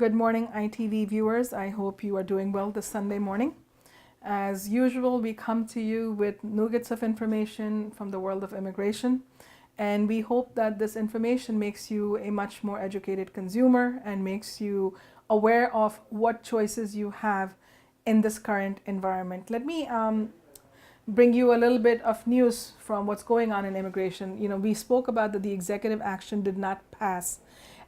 Good morning, ITV viewers. I hope you are doing well this Sunday morning. As usual, we come to you with nuggets of information from the world of immigration, and we hope that this information makes you a much more educated consumer and makes you aware of what choices you have in this current environment. Let me bring you a little bit of news from what's going on in immigration. We spoke about that the executive action did not pass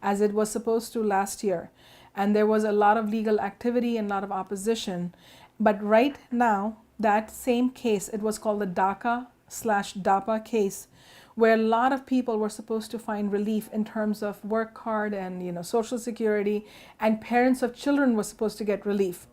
as it was supposed to last year. And there was a lot of legal activity and a lot of opposition. But right now, that same case, it was called the DACA/DAPA case, where a lot of people were supposed to find relief in terms of work card and Social Security, and parents of children were supposed to get relief.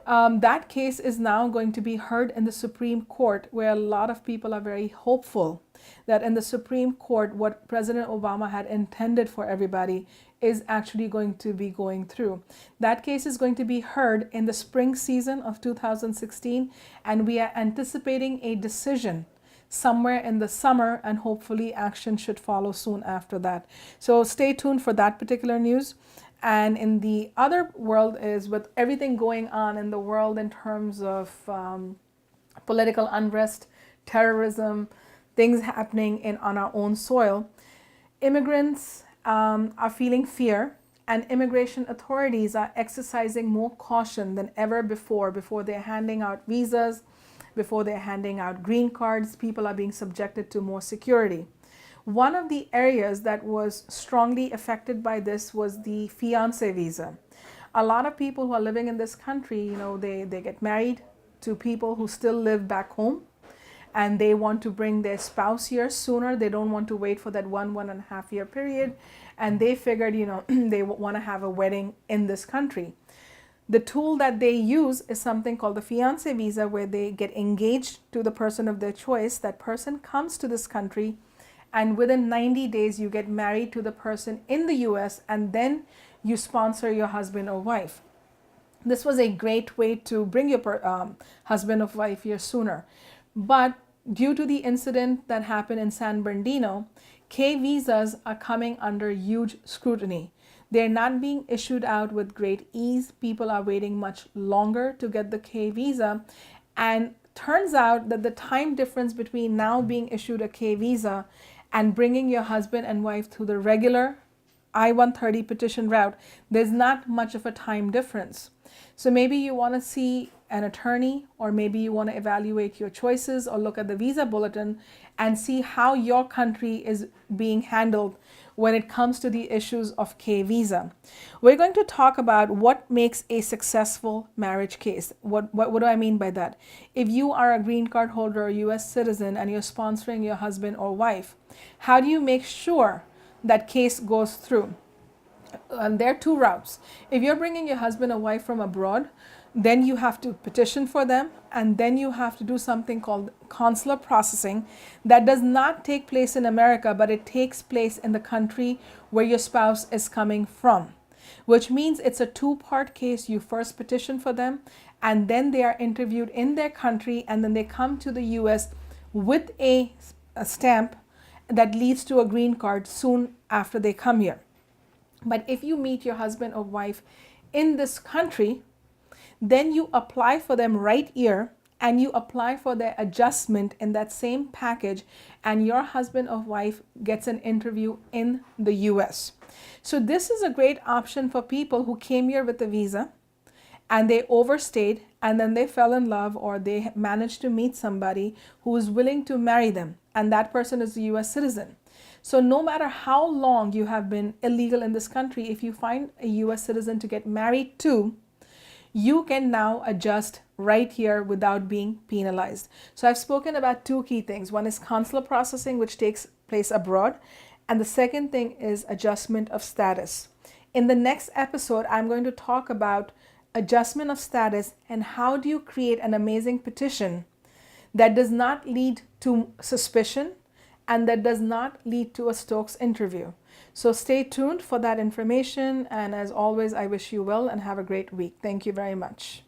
That case is now going to be heard in the Supreme Court, where a lot of people are very hopeful that in the Supreme Court, what President Obama had intended for everybody is actually going to be going through. That case is going to be heard in the spring season of 2016, and we are anticipating a decision somewhere in the summer, and hopefully action should follow soon after that. So stay tuned for that particular news. And in the other world is with everything going on in the world in terms of political unrest, terrorism, things happening on our own soil, immigrants are feeling fear, and immigration authorities are exercising more caution than ever before they're handing out visas, before they're handing out green cards. People are being subjected to more security. One of the areas that was strongly affected by this was the fiancé visa. A lot of people who are living in this country, they get married to people who still live back home, and they want to bring their spouse here sooner. They don't want to wait for that 1.5 year period. And they figured, they want to have a wedding in this country. The tool that they use is something called the fiancé visa, where they get engaged to the person of their choice. That person comes to this country, and within 90 days, you get married to the person in the US, and then you sponsor your husband or wife. This was a great way to bring your husband or wife here sooner. But due to the incident that happened in San Bernardino, K visas are coming under huge scrutiny. They're not being issued out with great ease. People are waiting much longer to get the K visa. And turns out that the time difference between now being issued a K visa and bringing your husband and wife through the regular I-130 petition route, there's not much of a time difference. So maybe you want to see an attorney, or maybe you want to evaluate your choices or look at the visa bulletin and see how your country is being handled when it comes to the issues of K visa. We're going to talk about what makes a successful marriage case. What do I mean by that? If you are a green card holder or US citizen and you're sponsoring your husband or wife, how do you make sure that case goes through? And there are two routes. If you're bringing your husband or wife from abroad, then you have to petition for them, and then you have to do something called consular processing. That does not take place in America, but it takes place in the country where your spouse is coming from, which means it's a two-part case. You first petition for them, and then they are interviewed in their country, and then they come to the US with a stamp that leads to a green card soon after they come here. But if you meet your husband or wife in this country, then you apply for them right here, and you apply for their adjustment in that same package, and your husband or wife gets an interview in the US. So this is a great option for people who came here with a visa and they overstayed, and then they fell in love, or they managed to meet somebody who is willing to marry them, and that person is a US citizen. So no matter how long you have been illegal in this country, if you find a US citizen to get married to, you can now adjust right here without being penalized. So I've spoken about two key things. One is consular processing, which takes place abroad. And the second thing is adjustment of status. In the next episode, I'm going to talk about adjustment of status and how do you create an amazing petition that does not lead to suspicion and that does not lead to a Stokes interview. So stay tuned for that information. And as always, I wish you well and have a great week. Thank you very much.